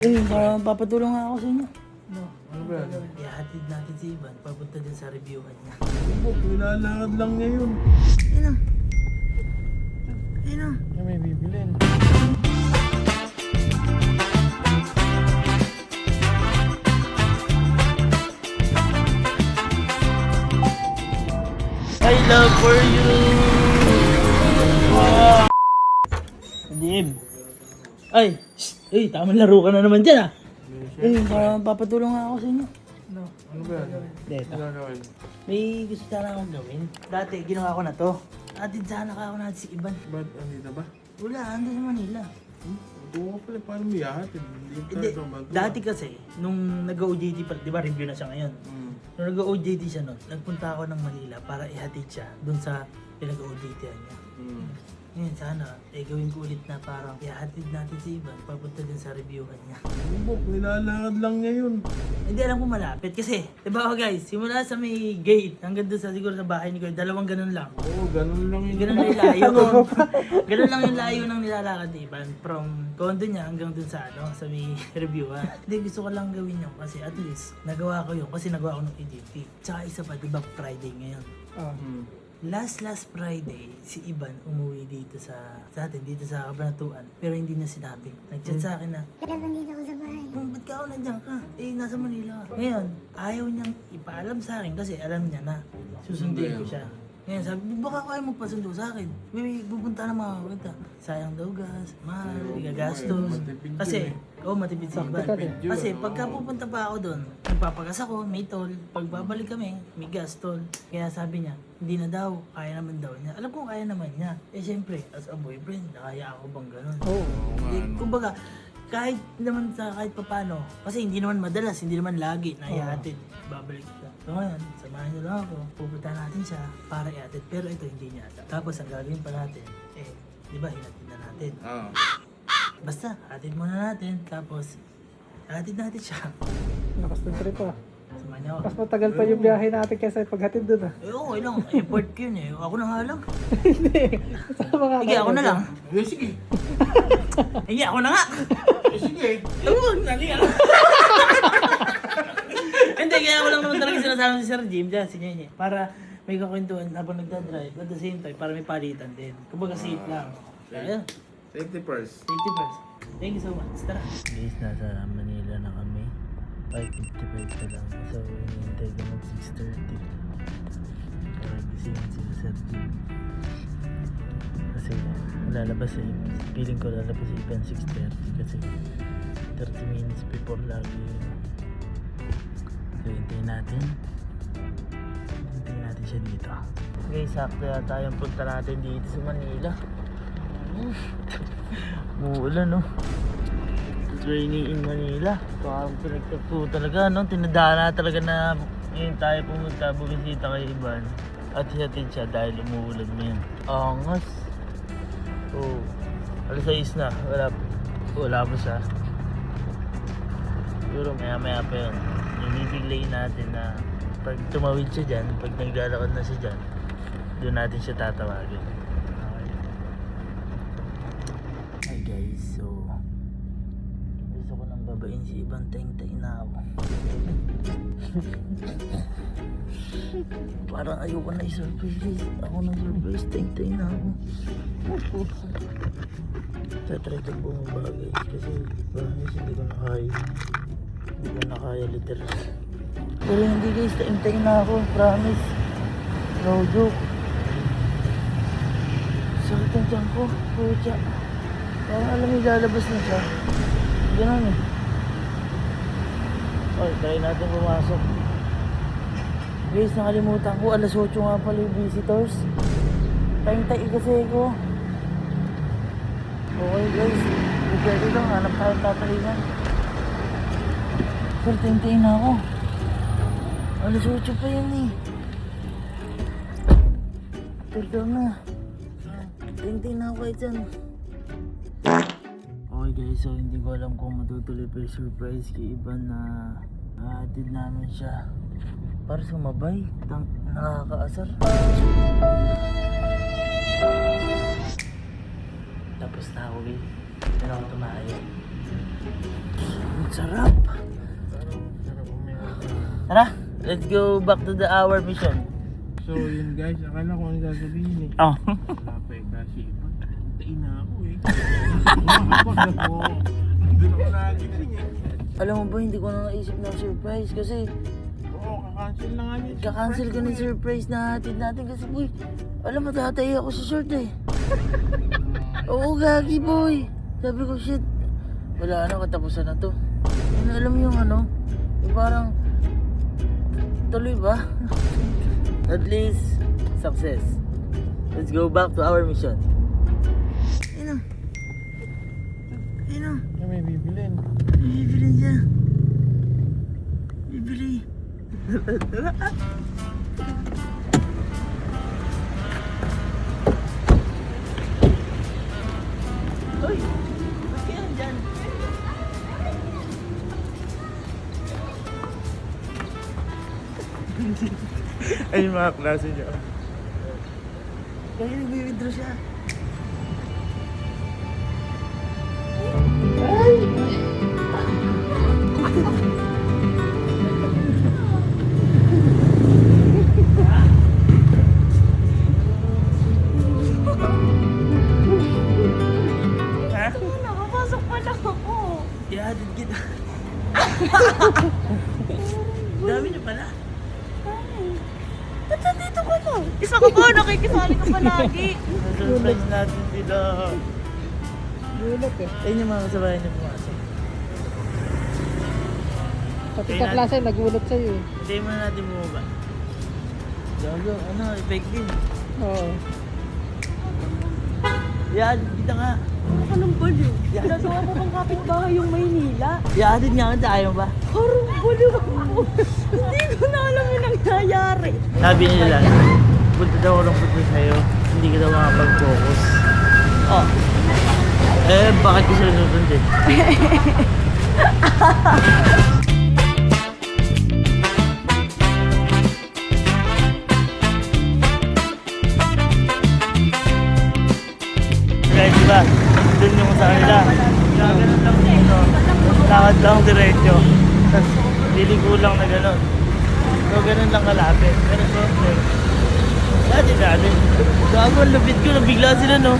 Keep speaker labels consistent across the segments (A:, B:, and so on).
A: Papatulong nga ako sa inyo.
B: No, ano ba yan?
A: Ihatid natin si Ivan, papunta din sa reviewhan niya.
B: Buk, nilalakad lang niya yun.
A: Ayun o. Ayun o.
B: Ay, may bibilin.
A: I love for you! Dim. Ay! Ay, tamang laro ka na naman dyan ah! Papatulong nga ako sa inyo.
B: No, ano ba yan?
A: Dito.
B: Ano gagawin?
A: May gusto sana akong gawin. Dati, ginawa ko na to. Atid sana ka ako natin si Ivan.
B: Ba't andito ba?
A: Wala, ando sa Manila.
B: Doon ko pala, paano mo yahatid? Hindi
A: Hindi,
B: ka ito
A: dati kasi, nung nag-OJT pa, di ba review na siya ngayon? Nung nag-OJT siya nun, nagpunta ako ng Manila para ihatid siya dun sa pinag-OJT niya. Ngayon sana, gawin ko ulit na parang ihatid natin si Ivan, papunta din sa reviewhan niya.
B: Buk, nilalakad lang niya yun.
A: Hindi alam ko malapit kasi, diba guys, simula sa may gate hanggang doon sa siguro sa bahay ni Kuya, dalawang ganun lang.
B: Oo, ganun lang yun.
A: Ganun lang yung layo. Ganun lang yung layo ng nilalakad ni Ivan from condo niya hanggang dun sa sa may reviewhan. Hindi, gusto ko lang gawin yun kasi at least nagawa ko yun kasi nagawa ko ng EDP. Tsaka isa pa, diba Friday ngayon? Last Friday, si Ivan umuwi dito sa atin, dito sa Kabanatuan. Pero hindi niya sinabi. Nag-chat sa akin na,
C: Pero nandito ako sa bahay.
A: ba't ka ako nandiyan ka? Nasa Manila. Ngayon, ayaw niyang ipaalam sa akin kasi alam niya na susundin ko siya. Ngayon, sabi, baka kaya magpasundo sa akin. May pupunta na mga kita. Sayang daw gas, mahal, igagastos.
B: Matipid yun
A: Kasi,
B: eh.
A: matipid si Ivan.
B: Matipid yun,
A: Kasi
B: oo.
A: pagka pupunta pa ako doon, nagpapagas ako, may toll. Pag babalik kami, may gas toll. Kaya sabi niya, hindi na daw, kaya naman daw niya. Alam ko kaya naman niya. Syempre, as a boyfriend, nakaya ako bang ganun?
B: Oo, nga.
A: Kumbaga, kahit naman sa kahit papano, kasi hindi naman madalas, hindi naman lagi na ihatid, babalik ka. So ngayon, samahan niyo lang ako, pupunta natin siya para ihatid, pero ito hindi niya ata. Tapos ang gagawin pa natin, di ba, hinatid na natin.
B: Oo.
A: Basta, hatid muna natin, tapos hatid natin siya.
D: Lakas ng trip ah.
A: Samahan niyo ako.
D: Mas matagal pa yung biyahe natin kaysa paghatid dun ah.
A: Okay lang, effort ko yun eh. Ako na nga lang.
D: Hindi. Sama ka
A: Sige, ako na lang.
B: Sige.
A: Sige, ako na nga.
B: Sige.
A: Hindi, kaya ko lang naman talaga sinasabi si Sir Jim dyan, si Nyenye. Para may kakwentuhan habang nagdadrive. At the same time, para may palitan din. Kumbaga safe lang. Ayun,
B: Safety first.
A: safety first. Thank you so much. Tara. Guys, nasa Manila na kami. 5:55 pa lang. So, hinihintay ko mag 6:30. Para gisingin sila Sir Jim. Kasi lalabas feeling ko lalabas si Ivan 6:30 kasi 30 minutes before lagi yun. So hintayin natin siya dito. Okay, sakto yata yung punta natin dito sa Manila. Muulan no. It's raining in Manila. Parang pinagtagpo talaga no. Tinadaan na talaga na ngayon tayo pumunta bumisita kay Ivan. At hihatid siya dahil umuulan ngayon. Angas. Oh, alas 6 na. Wala pa siya. Siguro maya pa yun. Ibibiglayin natin na pag tumawid siya dyan, pag naglalakad na siya dyan, doon natin siya tatawagin. Okay. Hi guys, so gusto ko nang babain si Ivan, teng-teng na ako. Parang ayoko na i-surprise. Ako nang surprise, teng-teng na ako. Tatry ko bumaba guys kasi promise hindi ko na kaya. Hindi ko na kaya literal. Pero hindi guys, taing-taing na ako, promise. No joke. Sakit ang tiyan ko, pucha. Parang alam yung lalabas na siya. Ganun eh. Okay, try natin pumasok. Guys, nakalimutan ko, alas 8 nga pala yung visitors. Taing-taing kasi ako. Okay guys, pwede lang, hanap tayo tatalingan. Pero taing-taing na ako. Alas 8 pa yan eh. Pagdaw na. Taing-taing na ako kahit dyan. Okay guys, so hindi ko alam kung matutuloy pa yung surprise kay Ivan na nahatid namin siya. Para sumabay, nakakaasar. Tapos na ako eh. Hindi na ako tumayo. Ang sarap. Tara, let's go back to the hour mission.
B: So yun guys, akala ko ano sasabihin eh.
A: Oh.
B: Wala pa eh, kasi tain na ako eh. Doon ako nagising eh.
A: Alam mo ba, hindi ko na naisip ng surprise kasi
B: Oo, kakancel na nga niya.
A: kakancel ka ng surprise na hatid natin kasi boy, alam mo, tatay ako sa short eh. Oo, gagi boy. Sabi ko, shit, wala na, katapusan na to. Ano, alam mo yung ano, yung parang, tuloy ba? At least, success. Let's go back to our mission. Ayun o. Ayun o.
B: May bibilin.
A: Bibili siya. Bibili. Uy! Ba't kaya dyan?
B: Ay, mga klase niya.
A: Kaya nag-withdraw siya. Ha?
C: Nakapasok pa lang ako.
A: Ihatid kita. Dami niyo pala.
C: Ba't nandito ka lang? Isa ka ba? Nakikisali ka palagi.
A: Surprise natin sila.
D: Gulat eh.
A: Ayun yung mga kasabayan niyo pumasok.
D: Pati sa klase, nagulat sa'yo eh.
A: Hintayin muna natin bumaba. Gago, ano, effective.
D: Oo.
A: Ihatid kita nga.
C: Anong baliw? Nagawa mo bang kapitbahay yung Maynila?
A: Ihatid nga kita, ayaw ba?
C: Parang baliw ako. Hindi ko na alam yung nangyayari.
A: Sabi nila, punta daw ako ng punta sa'yo, hindi ka daw makapag-focus. Oh. Eh, bakit ko sila susundin? Guys, diba? Doon yung sa kanila. Gaganon lang dito. Lakad lang diretso. Tapos, liligo lang na gano'n. So, ganun lang kalapit. Pero syempre, dati natin. Gago, ang lupit ko. Nabigla sila, no?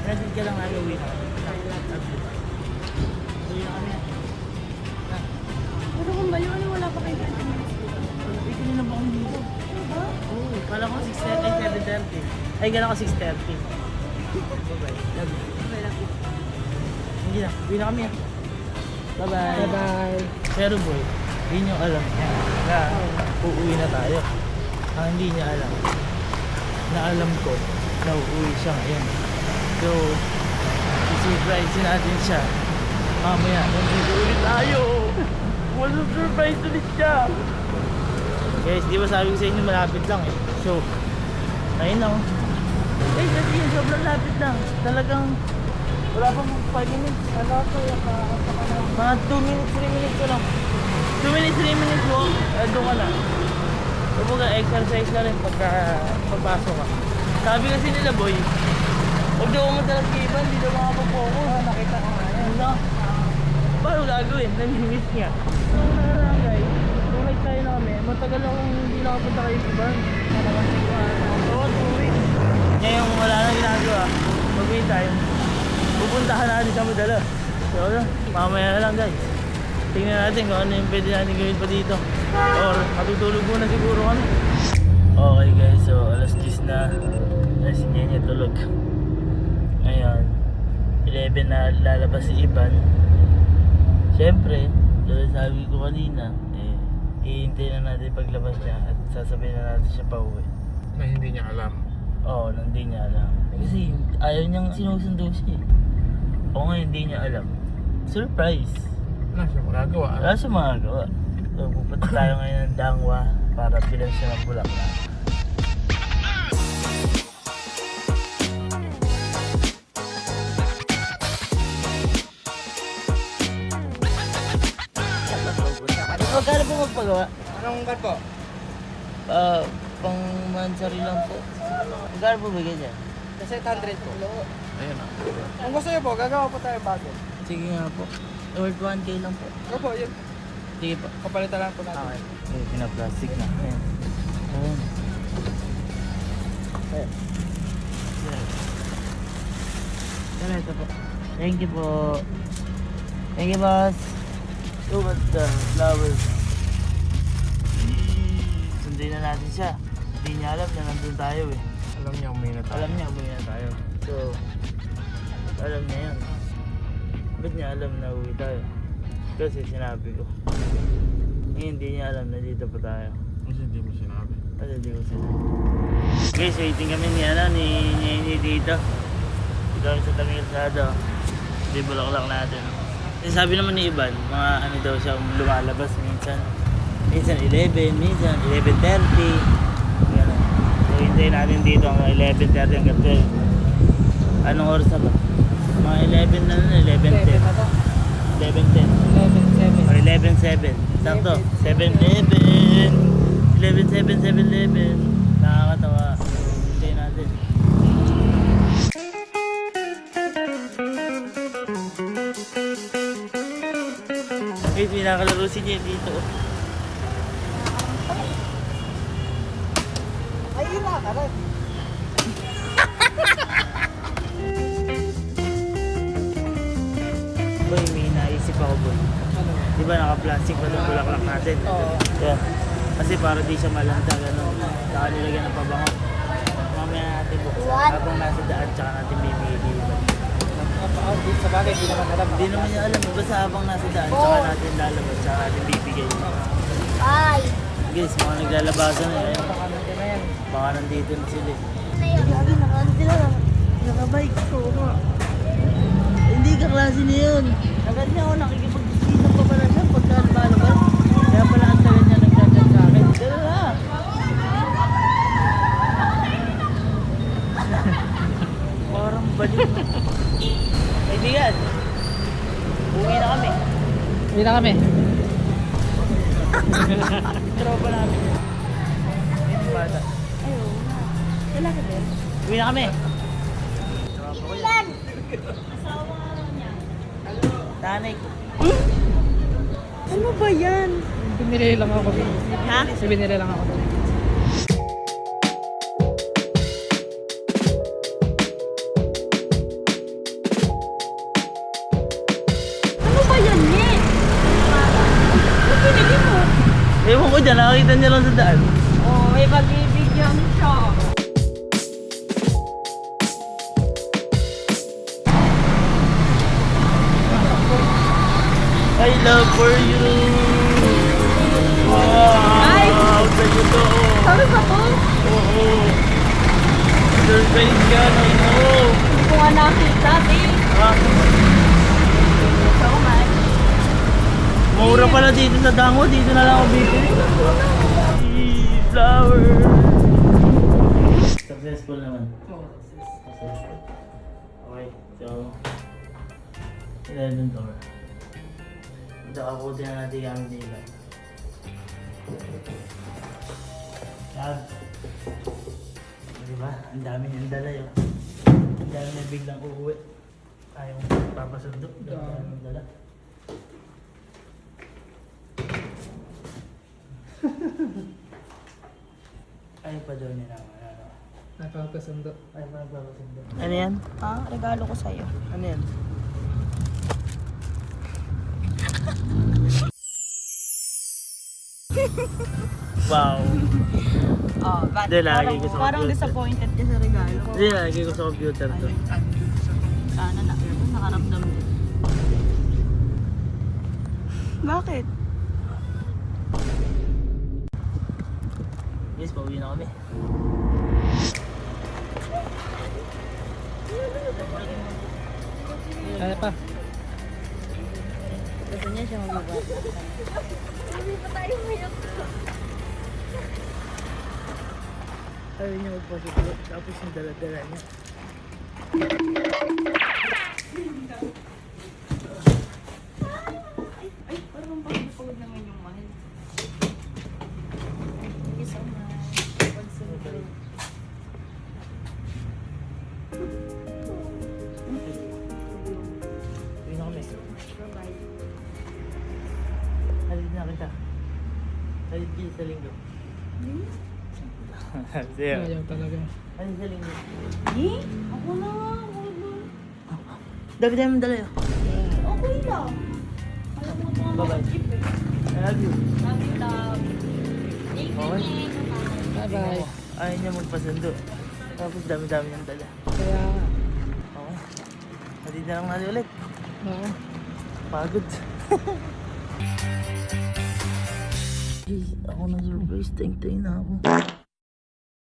A: Natin ka lang gagawin. Uwi na kami.
C: Pero kung baliw, wala pa kayo dito.
A: Uy, kanina ba kami dito? Oo, kala ko 6:30, ay 7:30. Ay, kala ko 6:30. Bye-bye. Love you. Hindi na, uwi na kami ah. Bye-bye.
D: Bye-bye.
A: Pero boy, hindi nyo alam yan na uuwi na tayo. Ang hindi niya alam, na alam ko na uuwi siya ngayon. So, i-surprise natin siya. Mamaya, nandito ulit tayo. Walang surprise ulit siya. Guys, di ba sabi ko sa inyo malapit lang eh. So, ayun na oh. Guys, kasi yun, sobrang lapit lang. Talagang, wala pang 5 minutes. Wala ko yung mga 2 minutes, 3 minutes ko lang. 2 minutes, 3 minutes mo, doon ka na. Kumbaga, exercise na rin pagka papasok ka. Sabi kasi nila, boy, huwag daw umunta ng iban, hindi daw makapag-focus. Nakita ko nga yan. No? Paano gagawin? Nami-miss niya. So, nakaraan guys, tonight tayo na kami. Matagal akong hindi nakapunta kayo iban. Oo, 2 weeks. Ngayon, wala nang ginagawa. Mag-wait tayo. Pupuntahan natin sa Madala. So, mamaya na lang guys. Tingnan natin kung ano yung pwede natin gawin pa dito. Or matutulog muna siguro kami. Okay guys, so alas 10 na. Kasi niya tulog. Ngayon, 11 na lalabas si Iban. Siyempre, dahil sabi ko kanina, ihintayin na natin paglabas niya at sasabihin na natin siya pa uwi.
B: Na hindi niya alam.
A: Oo, hindi niya alam. Kasi ayaw niyang sinusundo siya eh. Oo nga, hindi niya alam. Surprise!
B: Wala siya magagawa.
A: Wala siya magagawa. So, pupunta tayo ngayon ng Dangwa para bilang siya ng bulaklak. Magkano po magpagawa?
E: Anong bar po?
A: Pang mansari lang po. Magkano po bigay dyan?
E: Kasi 800 po.
B: Ayan ah.
E: Kung gusto niyo po, gagawa po tayo bago.
A: Sige nga po. Worth 1K lang po.
E: Opo, yun.
A: Sige po.
E: Kapalitan lang po natin.
A: Okay. Okay, pinaplastic na. Ayan. Ayan. Ayan. Ayan, ito po. Thank you po. Thank you, boss. Look at the flowers. Sundin na natin siya. Hindi niya alam na nandun tayo eh.
B: Alam niya may na tayo.
A: Alam niya umuwi na tayo. So, alam niya yun. Ba't niya alam na uwi tayo? Kasi sinabi ko. Hindi niya alam na dito pa tayo.
B: Kasi hindi mo sinabi.
A: Kasi hindi ko sinabi. Guys, waiting kami ni ni dito. Dito kami sa Tamil Sado. Hindi bulaklak natin. Eh, sabi naman ni Iban, mga ano daw siya lumalabas minsan. Minsan 11, minsan 11:30. Ganun. So, hintayin natin dito hanggang 11:30 hanggang 12. Anong oras na ba? Mga 11 na nun, 11:10. 11:10.
E: 11-7.
A: Or 11:07. Sakto. 7:11. 11:07, 7:11. Nakakatawa. Hintayin natin. Guys, may nakalaro si Jen dito.
E: Ay, ina ka rin.
A: Boy, may naisip ako, boy.
E: Ano?
A: Di ba naka-plastic pa itong bulaklak natin?
E: Oo.
A: Yeah. Kasi para di siya malanta, gano'n. Saka nilagyan ng pabango. Mamaya natin buksan. Habang nasa daan, tsaka natin bibili.
E: Sa bagay, hindi naman alam.
A: Hindi naman niya alam. Basta habang nasa daan, tsaka natin lalabas, tsaka natin bibigay.
C: Ay!
A: Guys, mga naglalabasan na yun.
E: Baka nandito na yan.
A: Baka nandito na sila.
C: Lagi nakandila lang.
A: Nakabike ko. Hindi ka klase na yun. Agad niya ako nakikipag-disita pa pala siya pagka lumalabas. Kaya pala ang tagal niya nagdagan sa akin. Gano'n na. Parang balik. Kaibigan, uwi na kami.
D: Uwi na kami.
A: Tropa namin. Ito bata.
C: Ayun. Lalaki din.
A: Uwi na kami.
C: Ilan?
A: Tanay ko.
C: Ano ba yan?
D: Binili lang ako.
C: Ha?
D: Binili lang ako.
C: Ano ba yan, Nye? Ano pinili mo?
A: Ewan ko dyan, nakakita niya lang sa daan.
C: Oh, may pagbibigyan siya.
A: I love for you.
C: Ay!
A: Wow, sa'yo to.
C: Sabi sa ko?
A: Oo. Surprise ka, no?
C: Hindi ko nga nakita, eh.
A: Ah,
C: So much.
A: mura pala dito sa Dango, dito na lang ako bibili. Flower. Successful naman. Successful. Okay, so 11 door. Ito kaputi na natin gamit nila. Yan. Diba? Ang dami niyang dala yun. Ang dami na biglang uuwi. Ayaw papasundo. Ang dami niyang dala. Ayaw pa daw nila. Ano?
D: Napapasundo.
A: Ayaw pa nagpapasundo. Ano yan?
C: Ha? Regalo ko sa'yo.
A: Ano yan? Wow.
C: Oh, but
A: Hindi, lagi ko sa
C: parang
A: computer.
C: disappointed ka sa regalo ko.
A: Hindi, lagi ko sa computer to.
C: Sana na. Nakaramdam din. Bakit?
A: Yes, pauwi na kami.
D: Kaya pa.
C: Gusto niya siya magbabata. Hindi pa tayo mayok.
A: Ayaw niya magpasundo. Tapos yung dala-dala niya.
C: Ay, parang pagod naman yung mahal.
A: na kita. Salit kita sa linggo. Sa'yo.
D: Ayaw talaga.
A: Ano sa linggo?
C: Eh? Ako na.
A: Dami tayo mandala yun.
C: Okay lang. Alam mo ito ang
A: Bye-bye.
C: jeep eh.
A: I love you.
C: Love you, love. Thank you,
A: Okay.
C: Jen.
D: Bye-bye.
A: Ayaw niya magpasundo. Tapos dami-dami niyang dala.
D: Kaya,
A: Okay. Hatid na lang natin ulit.
D: oo.
A: Pagod. Hey, ako na surprise. Thank na ako.